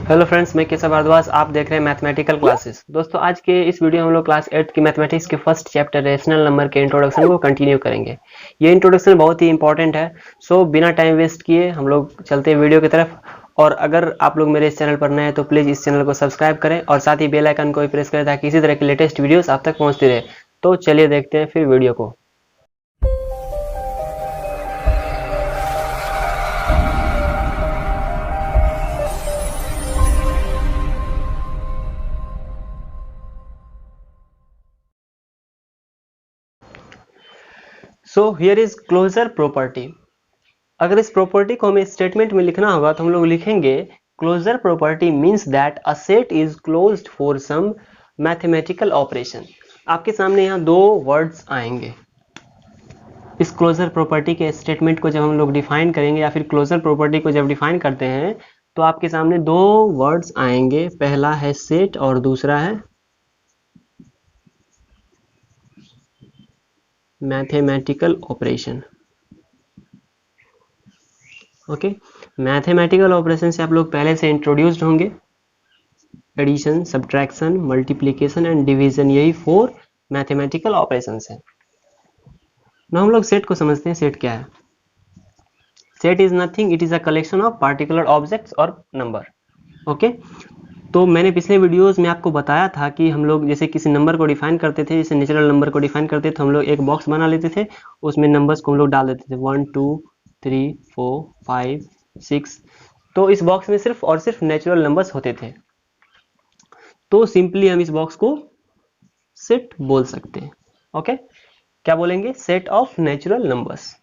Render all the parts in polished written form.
Hello friends, मैं केशव भारद्वाज। आप देख रहे हैं मैथमेटिकल क्लासेस। दोस्तों, आज के इस वीडियो में हम लोग क्लास 8 की मैथमेटिक्स के फर्स्ट चैप्टर रेशनल नंबर के इंट्रोडक्शन को कंटिन्यू करेंगे। ये इंट्रोडक्शन बहुत ही इंपॉर्टेंट है। सो बिना टाइम वेस्ट किए हम लोग चलते हैं वीडियो की तरफ। और अगर आप लोग मेरे इस चैनल पर नए हैं तो प्लीज़ इस चैनल को सब्सक्राइब करें और साथ ही बेल आइकन को भी प्रेस करें ताकि इसी तरह की लेटेस्ट वीडियोस आप तक पहुँचती रहे। तो चलिए देखते हैं फिर वीडियो को। So here is closure property. अगर इस प्रॉपर्टी को हमें स्टेटमेंट में लिखना होगा तो हम लोग लिखेंगे closure property means that a set is closed for some mathematical operation. आपके सामने यहाँ दो वर्ड्स आएंगे। इस क्लोजर प्रॉपर्टी के स्टेटमेंट को जब हम लोग डिफाइन करेंगे या फिर क्लोजर प्रॉपर्टी को जब डिफाइन करते हैं तो आपके सामने दो वर्ड्स आएंगे। पहला है सेट और दूसरा है mathematical operation. Okay, mathematical operation से आप लोग पहले से इंट्रोड्यूस्ड होंगे। Addition, subtraction, multiplication and division, यही 4 मैथमेटिकल ऑपरेशंस हैं। ना हम लोग सेट को समझते हैं। सेट क्या है? Set is nothing, it is a collection of particular objects और नंबर। ओके, तो मैंने पिछले वीडियोस में आपको बताया था कि हम लोग जैसे किसी नंबर को डिफाइन करते थे, जैसे नेचुरल नंबर को डिफाइन करते थे, हम लोग एक बॉक्स बना लेते थे, उसमें नंबर्स को हम लोग डाल देते थे 1 2 3 4 5 6। तो इस बॉक्स में सिर्फ और सिर्फ नेचुरल नंबर्स होते थे। तो सिंपली हम इस बॉक्स को सेट बोल सकते हैं। ओके, क्या बोलेंगे? Set of natural numbers.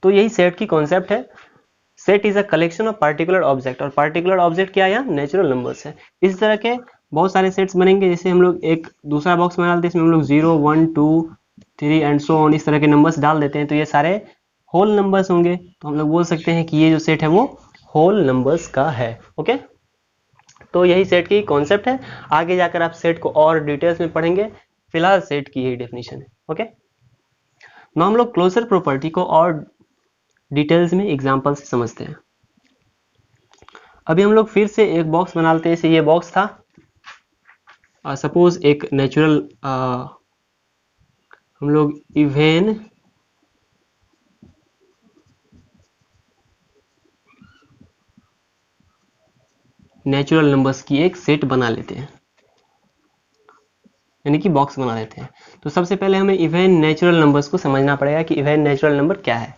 तो यही सेट की कॉन्सेप्ट है। Set is a collection of particular object, और पार्टिकुलर ऑब्जेक्ट क्या है? यहाँ नेचुरल नंबर्स है। इस तरह के बहुत सारे सेट्स बनेंगे। जैसे हम लोग एक दूसरा बॉक्स बना लेते हैं, इसमें हम लोग 0 1 2 3 एंड सो ऑन इस तरह के नंबर्स डाल देते हैं, तो ये सारे होल नंबर्स होंगे। तो हम लोग बोल सकते हैं कि ये जो सेट है वो होल नंबर्स का है। ओके, तो यही सेट की कॉन्सेप्ट है। आगे जाकर आप सेट को और डिटेल्स में पढ़ेंगे। फिलहाल सेट की यही डेफिनेशन है। ओके, now हम लोग क्लोजर प्रॉपर्टी को और डिटेल्स में एग्जांपल से समझते हैं। अभी हम लोग फिर से एक बॉक्स बना लेते हैं। जैसे ये बॉक्स था, सपोज एक नेचुरल हम लोग इवन नेचुरल नंबर्स की एक सेट बना लेते हैं, यानी कि बॉक्स बना लेते हैं। तो सबसे पहले हमें इवन नेचुरल नंबर्स को समझना पड़ेगा कि इवन नेचुरल नंबर क्या है।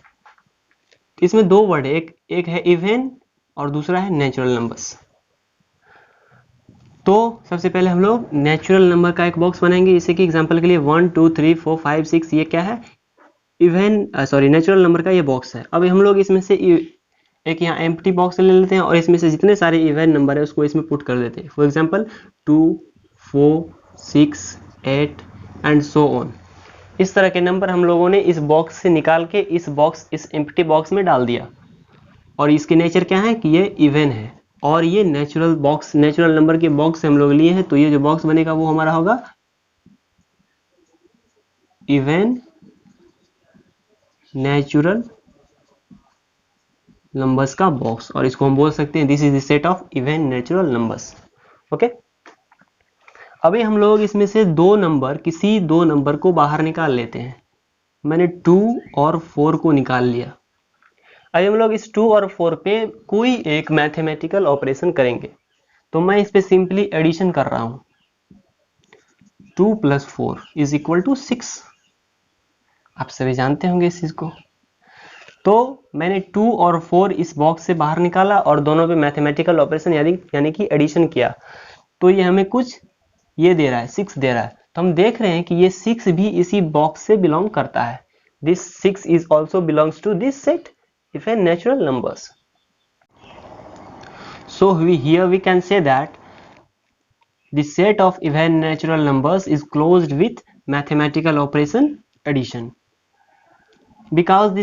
इसमें दो वर्ड है, एक है इवन और दूसरा है नेचुरल नंबर्स। तो सबसे पहले हम लोग नेचुरल नंबर का एक बॉक्स बनाएंगे। जैसे कि एग्जांपल के लिए 1 2 3 4 5 6, ये क्या है? इवन नेचुरल नंबर का ये बॉक्स है। अब हम लोग इसमें से एक यहाँ एम्प्टी बॉक्स ले लेते हैं और इसमें से जितने सारे इवन नंबर है उसको इसमें पुट कर देते हैं। For example 2 4 6 8 and so on. इस तरह के नंबर हम लोगों ने इस बॉक्स से निकाल के इस एम्प्टी बॉक्स में डाल दिया। और इसके नेचर क्या है कि ये इवन है, और ये नेचुरल नंबर के बॉक्स हम लोग लिए हैं। तो ये जो बॉक्स बनेगा वो हमारा होगा इवन नेचुरल नंबर्स का बॉक्स, और इसको हम बोल सकते हैं this is the set of even natural numbers. Okay, अभी हम लोग इसमें से किसी दो नंबर को बाहर निकाल लेते हैं। मैंने 2 और 4 को निकाल लिया। अभी हम लोग इस 2 और 4 पे कोई एक मैथमेटिकल ऑपरेशन करेंगे। तो मैं इस पे सिंपली एडिशन कर रहा हूं। 2 + 4 = 6। आप सभी जानते होंगे इस चीज को। तो मैंने 2 और 4 इस बॉक्स से बाहर निकाला और दोनों पे मैथमेटिकल ऑपरेशन यानी कि एडिशन किया। तो ये हमें कुछ ये दे रहा है, 6 दे रहा है। तो हम देख रहे हैं कि ये 6 भी इसी बॉक्स से बिलोंग करता है। This 6 is also belongs to this set even natural numbers. So here we can say that the set of even natural numbers is closed with mathematical operation addition, because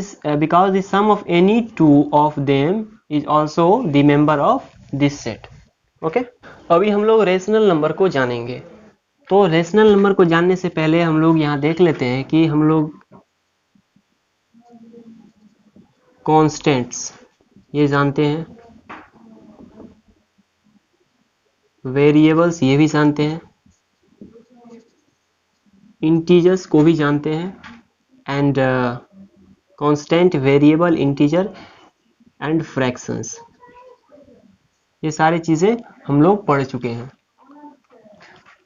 the sum of any two of them is also the member of this set. Okay, अभी हम लोग rational number को जानेंगे। तो rational number को जानने से पहले हम लोग यहाँ देख लेते हैं कि हम लोग कॉन्स्टेंट्स ये जानते हैं। वेरिएबल्स ये भी जानते हैं, इंटीजर्स को भी जानते हैं, and constant, variable, integer and fractions, ये सारी चीजें हम लोग पढ़ चुके हैं।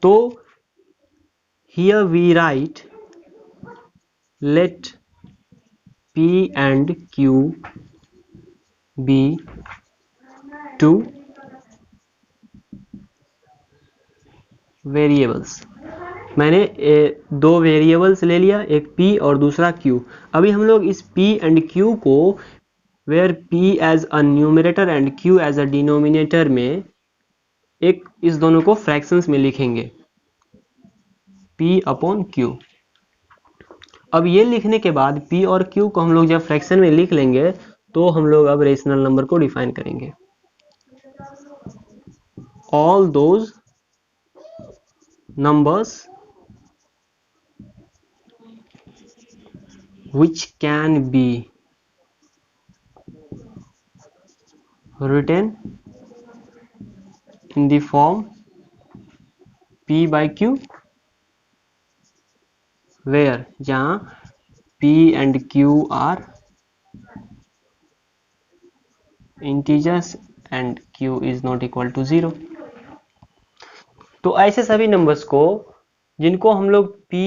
तो here we write let P and Q be two variables. मैंने दो वेरिएबल्स ले लिया, एक P और दूसरा Q। अभी हम लोग इस P एंड Q को where P as a numerator and Q as a denominator में एक इस दोनों को फ्रैक्शंस में लिखेंगे, P अपॉन Q। अब ये लिखने के बाद P और Q को हम लोग जब फ्रैक्शन में लिख लेंगे तो हम लोग अब रेशनल नंबर को डिफाइन करेंगे। All those numbers which can be written in the form P by Q, where जहाँ P and Q are integers and Q is not equal to 0। तो ऐसे सभी नंबर्स को जिनको हम लोग P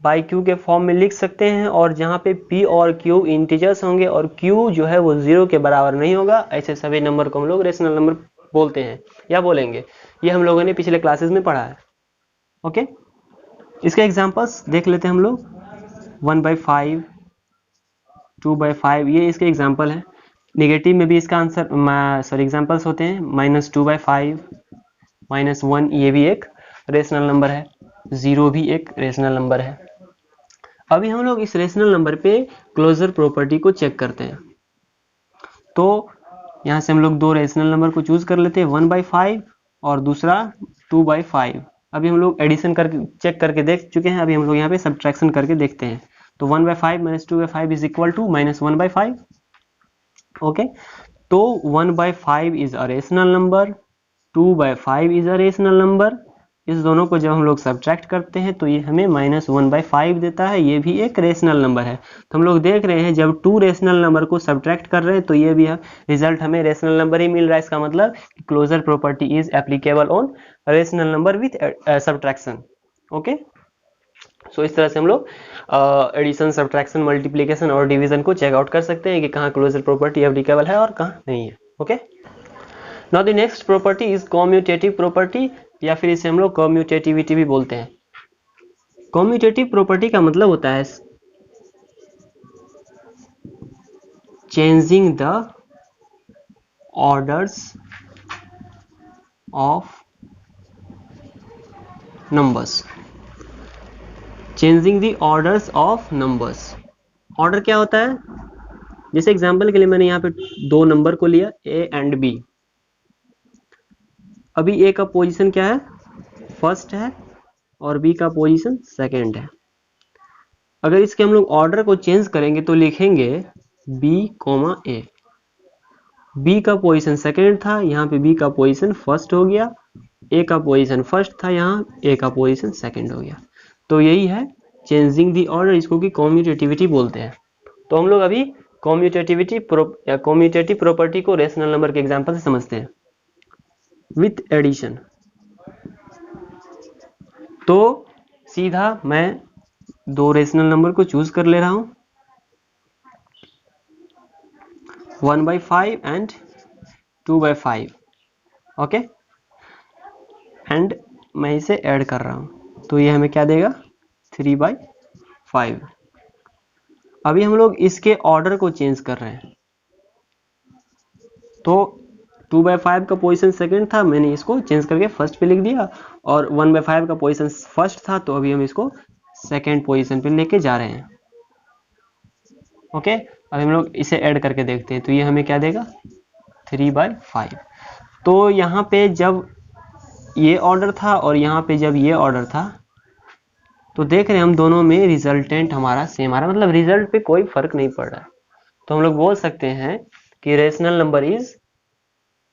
बाई Q के फॉर्म में लिख सकते हैं और जहाँ पे P और Q इंटीजर्स होंगे और Q जो है वो 0 के बराबर नहीं होगा, ऐसे सभी नंबर को हम लोग रेशनल नंबर बोलते हैं या बोलेंगे। ये हम लोगों ने पिछले क्लासेस में पढ़ा है। ओके, इसके एग्जांपल्स देख लेते हैं हम लोग। 1/5, 2/5, ये इसके एग्जांपल हैं। नेगेटिव में भी इसका आंसर एग्जांपल्स होते हैं। -2/5, -1 ये भी एक रेशनल नंबर है, 0 भी एक रेशनल नंबर है। अभी हम लोग इस रेशनल नंबर पे क्लोजर प्रॉपर्टी को चेक करते हैं। तो यहाँ से हम लोग दो रेशनल नंबर को चूज कर लेते हैं, 1/5 और दूसरा 2/5। अभी हम लोग एडिशन करके चेक करके देख चुके हैं, अभी हम लोग यहाँ पे सब्ट्रैक्शन करके देखते हैं। तो 1/5 - 2/5 इज इक्वल टू -1/5। ओके, तो 1/5 is a rational number, 2/5 is a rational number. इस दोनों को जब हम लोग सब्ट्रैक्ट करते हैं तो ये हमें -1/5 देता है, ये भी एक रेशनल नंबर है। तो हम लोग देख रहे हैं जब टू रेशनल नंबर को सब्ट्रैक्ट कर रहे हैं तो ये भी रिजल्ट हमें रेशनल नंबर ही मिल रहा है। इसका मतलब closure property is applicable on rational number with subtraction. Okay, so इस तरह से हम लोग एडिशन, सब्ट्रैक्शन, मल्टीप्लिकेशन और डिवीजन को चेकआउट कर सकते हैं कि कहाँ क्लोजर प्रॉपर्टी एप्लीकेबल है और कहाँ नहीं है। Okay, now the next property is commutative property, या फिर इसे हम लोग कम्यूटेटिविटी भी बोलते हैं। कम्यूटेटिव प्रॉपर्टी का मतलब होता है changing the orders of numbers. Changing the orders of numbers. Order क्या होता है? जैसे एग्जांपल के लिए मैंने यहाँ पे दो नंबर को लिया, ए एंड बी। अभी ए का पोजीशन क्या है? फर्स्ट है, और बी का पोजीशन सेकंड है। अगर इसके हम लोग ऑर्डर को चेंज करेंगे तो लिखेंगे बी कोमा ए। बी का पोजीशन सेकंड था, यहाँ पे बी का पोजीशन फर्स्ट हो गया। ए का पोजीशन फर्स्ट था, यहाँ ए का पोजीशन सेकंड हो गया। तो यही है चेंजिंग दी ऑर्डर, इसको कि कम्यूटेटिविटी बोलते हैं। तो हम लोग अभी कम्यूटेटिव प्रॉपर्टी को रेशनल नंबर के एग्जांपल से समझते हैं विथ एडिशन। तो सीधा मैं दो रेशनल नंबर को चूज कर ले रहा हूं, 1/5 एंड 2/5। ओके, एंड मैं इसे ऐड कर रहा हूं, तो ये हमें क्या देगा? 3/5। अभी हम लोग इसके ऑर्डर को चेंज कर रहे हैं। तो 2/5 का पोजीशन सेकंड था, मैंने इसको चेंज करके फर्स्ट पे लिख दिया, और 1/5 का पोजीशन फर्स्ट था, तो अभी हम इसको सेकंड पोजीशन पे लेके जा रहे हैं। ओके, अभी हम लोग इसे ऐड करके देखते हैं, तो ये हमें क्या देगा? 3/5। तो यहाँ पे जब ये ऑर्डर था और यहाँ पे जब ये ऑर्डर था, तो देख रहे हैं हम दोनों में रिजल्टेंट हमारा सेम आ रहा है, मतलब रिजल्ट पे कोई फर्क नहीं पड़ रहा है। तो हम लोग बोल सकते हैं कि rational number is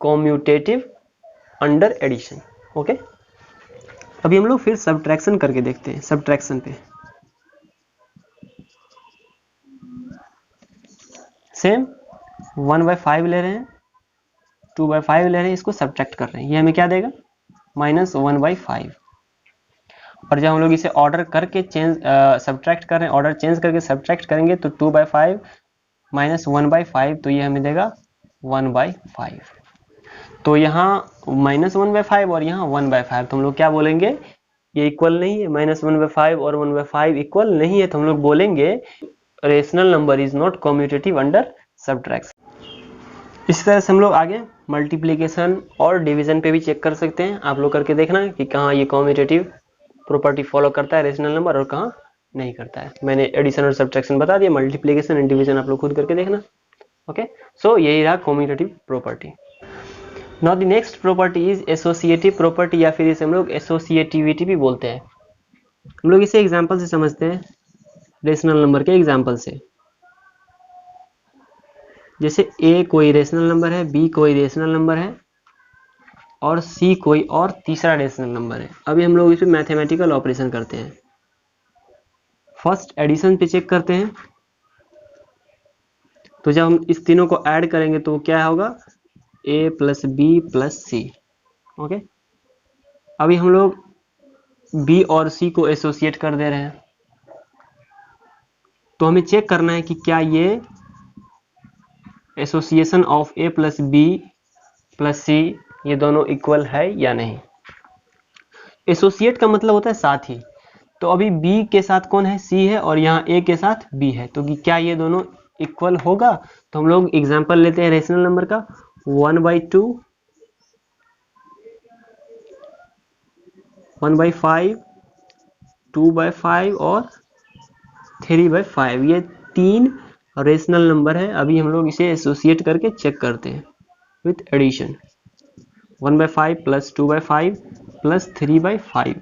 commutative under addition. Okay, अभी हम लोग फिर सब्ट्रैक्शन करके देखते हैं। सब्ट्रैक्शन पे सेम 1/5 ले रहे हैं, 2/5 ले रहे हैं, इसको सब्ट्रैक्ट कर रहे हैं, ये हमें क्या देगा -1/5। और जब हम लोग इसे ऑर्डर करके चेंज सब्ट्रैक्ट कर रहे हैं, ऑर्डर चेंज करके सब्ट्रैक्ट करेंगे तो 2/5 -1/5, तो ये हमें देगा 1/5। तो यहाँ -1/5 और यहाँ 1/5, तो हम लोग क्या बोलेंगे, ये इक्वल नहीं है। -1/5 और 1/5 इक्वल नहीं है, तो हम लोग बोलेंगे rational number is not commutative under subtraction. इसी तरह से हम लोग आगे मल्टीप्लिकेशन और डिवीजन पे भी चेक कर सकते हैं। आप लोग करके देखना कि कहाँ ये कम्यूटेटिव प्रॉपर्टी फॉलो करता है रेशनल नंबर और कहाँ नहीं करता है। मैंने एडिशन और सब्ट्रैक्शन बता दिया, मल्टीप्लिकेशन एंड डिवीजन आप लोग खुद करके देखना। ओके, सो यही रहा commutative property. Now the next property is associative property, या फिर इसे हम लोग एसोसिएटिविटी भी बोलते हैं। हम लोग इसे एग्जांपल से समझते हैं, रेशनल नंबर के एग्जांपल से। जैसे ए कोई रेशनल नंबर है, बी कोई रेशनल नंबर है और सी कोई और तीसरा रेशनल नंबर है। अभी हम लोग इस पे मैथमेटिकल ऑपरेशन करते हैं। फर्स्ट एडिशन पे चेक करते हैं, तो जब हम इस तीनों को ऐड करेंगे तो क्या होगा, ए प्लस बी प्लस सी। ओके, अभी हम लोग बी और सी को एसोसिएट कर दे रहे हैं, तो हमें चेक करना है कि क्या ये association of A plus B plus C ये दोनों इक्वल है या नहीं। एसोसिएट का मतलब होता है साथी, तो अभी बी के साथ कौन है, सी है, और यहाँ ए के साथ बी है, तो कि क्या ये दोनों इक्वल होगा। तो हम लोग एग्जांपल लेते हैं रेशनल नंबर का, 1/2, 1/5, 2/5 और 3/5, ये 3 रेशनल नंबर है। अभी हम लोग इसे एसोसिएट करके चेक करते हैं विथ एडिशन, 1/5 प्लस 2/5 प्लस 3/5।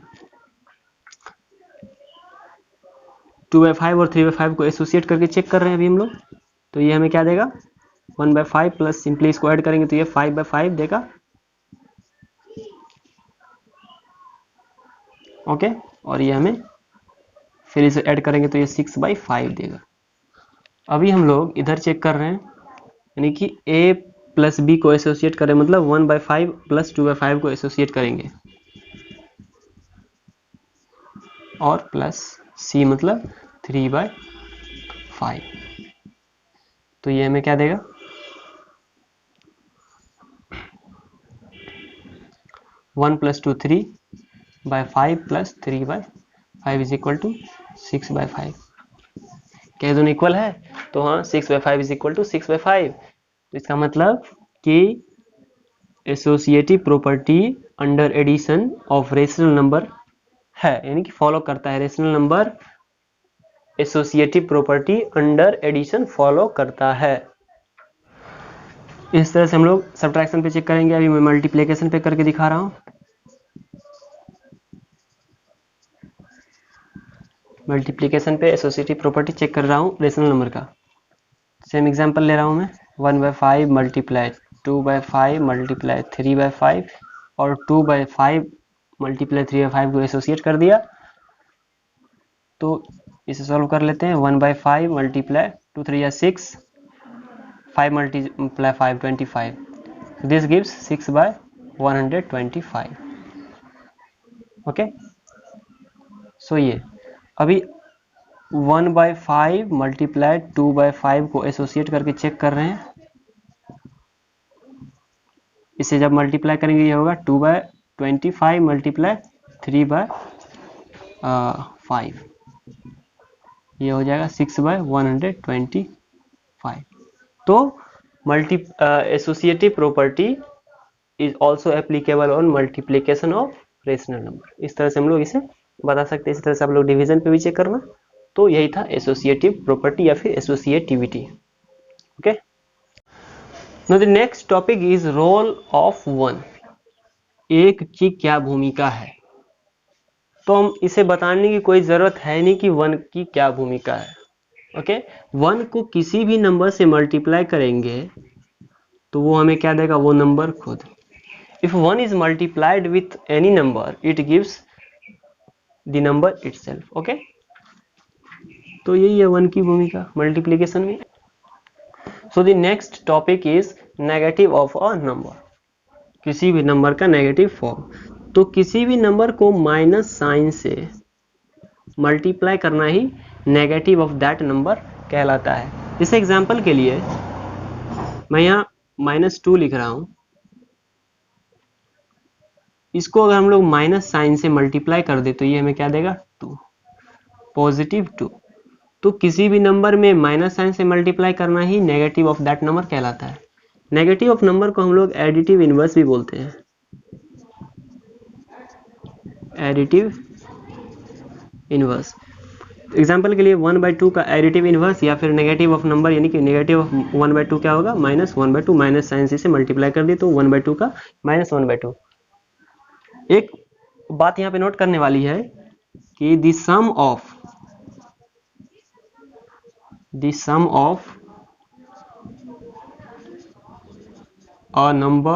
2/5 और 3/5 को एसोसिएट करके चेक कर रहे हैं अभी हम लोग, तो ये हमें क्या देगा 1/5 प्लस, सिंपली इसको ऐड करेंगे तो ये 5/5 देगा। ओके, और ये हमें फिर इसे ऐड करेंगे तो ये 6/5 देगा। अभी हम लोग इधर चेक कर रहे हैं, यानी कि a प्लस बी को एसोसिएट करें, मतलब 1/5 प्लस 2/5 को एसोसिएट करेंगे, और प्लस c मतलब 3/5, तो ये हमें क्या देगा 1 + 2 3/5 प्लस 3/5 इज इक्वल टू 6/5। क्या दोनों इक्वल है, तो हाँ 6/5 इज इक्वल टू 6/5। तो इसका मतलब कि associative property under addition of rational number है, यानी कि फॉलो करता है rational number, associative property under addition follow करता है। इस तरह से हम लोग सब्ट्रैक्शन पे चेक करेंगे। अभी मैं मल्टीप्लिकेशन पे करके दिखा रहा हूँ। मल्टीप्लिकेशन पे एसोसिएटिव प्रॉपर्टी चेक कर रहा हूँ रेशनल नंबर का। सेम एग्जांपल ले रहा हूँ मैं, 1/5 मल्टीप्लाई 2/5 मल्टीप्लाई 3/5 और 2/5 मल्टीप्लाई 3/5 को एसोसिएट कर दिया। तो इसे सॉल्व कर लेते हैं, 1/5 मल्टीप्लाई 2 3 या 6, 5 मल्टीप्लाई 5 25, दिस गिव्स 6/125। ओके, सो ये अभी 1/5 मल्टीप्लाई 2/5 को एसोसिएट करके चेक कर रहे हैं। इसे जब मल्टीप्लाई करेंगे ये होगा 2/25 मल्टीप्लाई 3/5, ये हो जाएगा 6/125। तो associative property is also applicable on multiplication of rational number. इस तरह से हम लोग इसे बता सकते हैं। इस तरह से आप लोग डिवीजन पे भी चेक करना। तो यही था एसोसिएटिव प्रॉपर्टी या फिर associativity. Okay, now the next topic is role of one. एक की क्या भूमिका है, तो हम इसे बताने की कोई जरूरत है नहीं कि वन की क्या भूमिका है। ओके, वन को किसी भी नंबर से मल्टीप्लाई करेंगे तो वो हमें क्या देगा, वो नंबर खुद। If 1 is multiplied with any number, it gives the number itself. Okay, तो यही है 1 की भूमिका मल्टीप्लिकेशन में. So the next topic is negative of a number. किसी भी नंबर का नेगेटिव फॉर्म. तो किसी भी नंबर को माइनस साइन से मल्टीप्लाई करना ही नेगेटिव ऑफ दैट नंबर कहलाता है. इस एग्जाम्पल के लिए मैं यहाँ -2 लिख रहा हूं. इसको अगर हम लोग माइनस साइन से मल्टीप्लाई कर दे तो ये हमें क्या देगा 2, पॉजिटिव 2. तो किसी भी नंबर में माइनस साइन से मल्टीप्लाई करना ही नेगेटिव ऑफ दैट नंबर कहलाता है. नेगेटिव ऑफ नंबर को हम लोग एडिटिव इनवर्स भी बोलते हैं. Additive inverse. एग्जाम्पल के लिए 1/2 का एडिटिव इनवर्स या फिर नेगेटिव ऑफ नंबर यानी कि नेगेटिव ऑफ 1/2 क्या होगा -1/2. माइनस साइन से मल्टीप्लाई कर दी तो 1/2 का -1/2. एक बात यहाँ पे नोट करने वाली है कि the sum of a number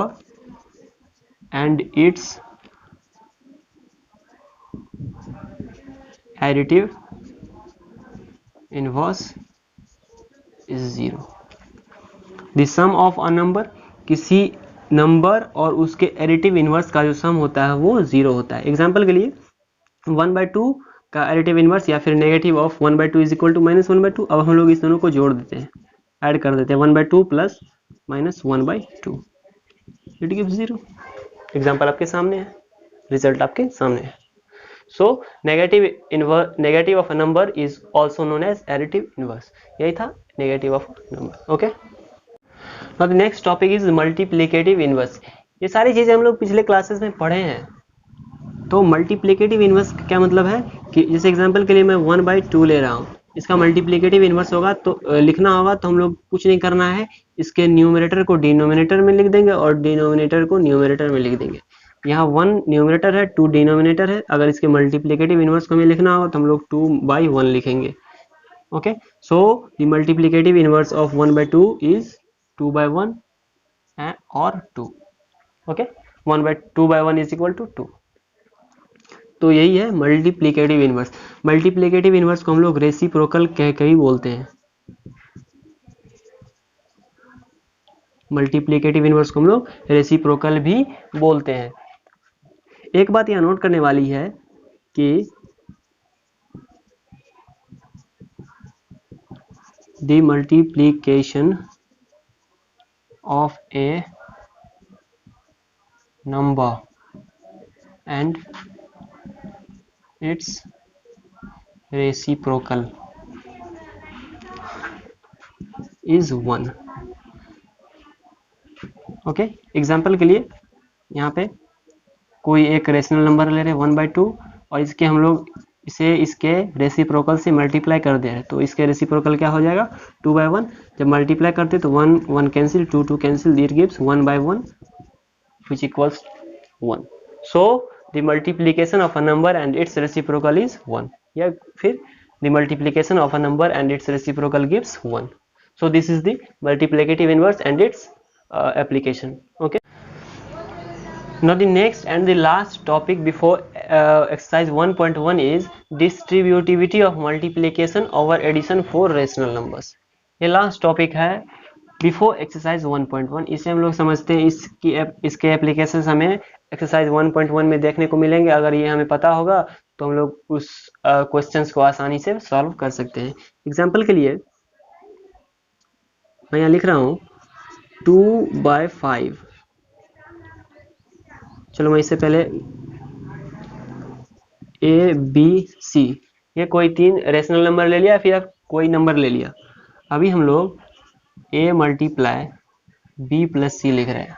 and its additive inverse is 0. The sum of a number, किसी नंबर और उसके एडिटिव इनवर्स का जो सम होता है वो 0 होता है. एग्जाम्पल के लिए 1/2 का एडिटिव इनवर्स या फिर negative of 1/2 is equal to -1/2. अब हम लोग इस दोनों को जोड़ देते हैं, ऐड कर देते हैं. 1/2 प्लस -1/2 इट गिव्स 0. एग्जाम्पल आपके सामने है, रिजल्ट आपके सामने है. So negative of a number is also known as additive inverse. यही था negative of number. Okay, now the next topic is multiplicative inverse. ये सारी चीजें हम लोग पिछले क्लासेस में पढ़े हैं. तो मल्टीप्लिकेटिव इनवर्स क्या मतलब है कि जैसे एग्जाम्पल के लिए मैं 1/2 ले रहा हूँ, इसका मल्टीप्लिकेटिव इनवर्स होगा तो लिखना होगा तो हम लोग कुछ नहीं करना है, इसके न्यूमरेटर को डिनोमिनेटर में लिख देंगे और डिनोमिनेटर को न्यूमरेटर में लिख देंगे. यहाँ 1 न्यूमरेटर है, 2 डिनोमिनेटर है. अगर इसके मल्टीप्लिकेटिव इनवर्स को हमें लिखना होगा तो हम लोग 2/1 लिखेंगे. Okay, so the multiplicative inverse of 1/2 is 2/1 और 2. Okay, 2/1 is equal to 2. तो यही है मल्टीप्लिकेटिव इनवर्स. मल्टीप्लिकेटिव इनवर्स को हम लोग रेसिप्रोकल कह के ही बोलते हैं. मल्टीप्लिकेटिव इनवर्स को हम लोग रेसिप्रोकल भी बोलते हैं. एक बात यहाँ नोट करने वाली है कि the multiplication of A number and it's reciprocal is 1. Okay, example के लिए यहाँ पे कोई एक रेशनल नंबर ले रहे हैं 1/2 और इसके हम लोग इसके रेसिप्रोकल से मल्टीप्लाई कर दे रहे हैं. तो इसके रेसिप्रोकल क्या हो जाएगा 2/1. जब मल्टीप्लाई करते तो 1 cancel, 2 cancel, it gives 1/1 which equals 1. So the multiplication of a number and its reciprocal is 1. या फिर the multiplication of a number and its reciprocal gives 1. So this is the multiplicative inverse and its application. Okay, now the next and the last topic before exercise 1.1 is distributivity of multiplication over addition for rational numbers. ये last topic है before exercise 1.1. इसे हम लोग समझते हैं, इसके application हमें exercise 1.1 में देखने को मिलेंगे. अगर ये हमें पता होगा तो हम लोग उस क्वेश्चंस को आसानी से सॉल्व कर सकते हैं. एग्जांपल के लिए मैं यहाँ लिख रहा हूँ 2/5. चलो मैं इससे पहले ABC, ये कोई 3 रेशनल नंबर ले लिया फिर कोई नंबर ले लिया. अभी हम लोग A multiply B plus C लिख रहे हैं.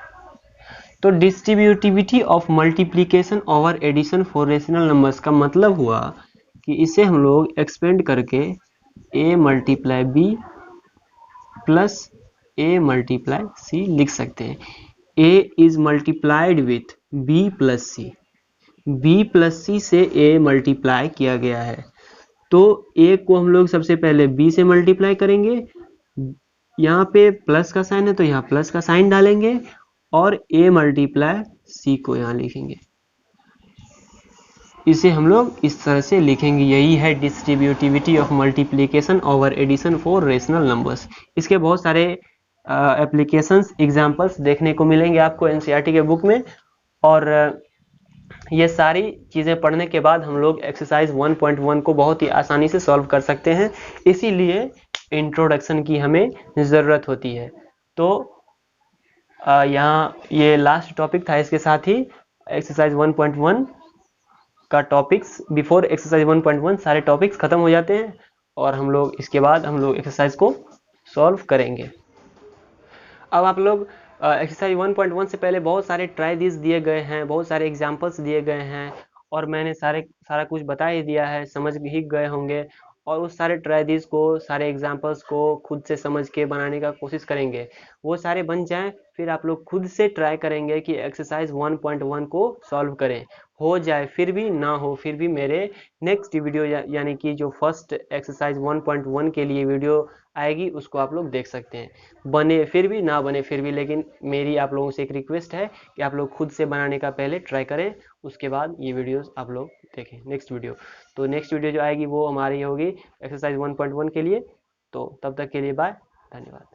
तो distributivity of multiplication over addition for rational numbers का मतलब हुआ कि इसे हम लोग एक्सपेंड करके A multiply B plus A multiply C लिख सकते हैं. A is multiplied with B plus C. B plus C से A मल्टीप्लाई किया गया है. तो A को हम लोग सबसे पहले B से मल्टीप्लाई करेंगे. यहाँ पे प्लस का साइन है तो यहाँ प्लस का साइन डालेंगे और a मल्टीप्लाई c को यहाँ लिखेंगे। इसे हम लोग इस तरह से लिखेंगे। यही है distributivity of multiplication over addition for rational numbers. इसके बहुत सारे एप्लीकेशंस एग्जांपल्स देखने को मिलेंगे आपको एनसीईआरटी के बुक में। और ये सारी चीज़ें पढ़ने के बाद हम लोग एक्सरसाइज 1.1 को बहुत ही आसानी से सॉल्व कर सकते हैं। इसीलिए इंट्रोडक्शन की हमें ज़रूरत होती है। तो यहाँ ये लास्ट टॉपिक था। इसके साथ ही एक्सरसाइज 1.1 का टॉपिक्स बिफोर एक्सरसाइज 1.1 सारे टॉपिक्स खत्म हो जाते हैं और हम लोग इसके बाद हम लोग एक्सरसाइज को सॉल्व करेंगे। अब आप लोग एक्सरसाइज 1.1 से पहले बहुत सारे ट्राई दिस दिए गए हैं, बहुत सारे एग्जांपल्स दिए गए हैं और मैंने सारा कुछ बता ही दिया है, समझ ही गए होंगे। और उस सारे ट्राई दिस को, सारे एग्जांपल्स को खुद से समझ के बनाने का कोशिश करेंगे। वो सारे बन जाएं, फिर आप लोग खुद से ट्राई करेंगे कि एक्सरसाइज 1.1 को सॉल्व करें। हो जाए फिर भी ना हो फिर भी मेरे नेक्स्ट वीडियो यानी कि जो फर्स्ट एक्सरसाइज 1.1 के लिए वीडियो आएगी उसको आप लोग देख सकते हैं। बने फिर भी ना बने फिर भी, लेकिन मेरी आप लोगों से एक रिक्वेस्ट है कि आप लोग खुद से बनाने का पहले ट्राई करें, उसके बाद ये वीडियोस आप लोग देखें नेक्स्ट वीडियो। तो नेक्स्ट वीडियो जो आएगी वो हमारी होगी एक्सरसाइज 1.1 के लिए। तो तब तक के लिए बाय, धन्यवाद।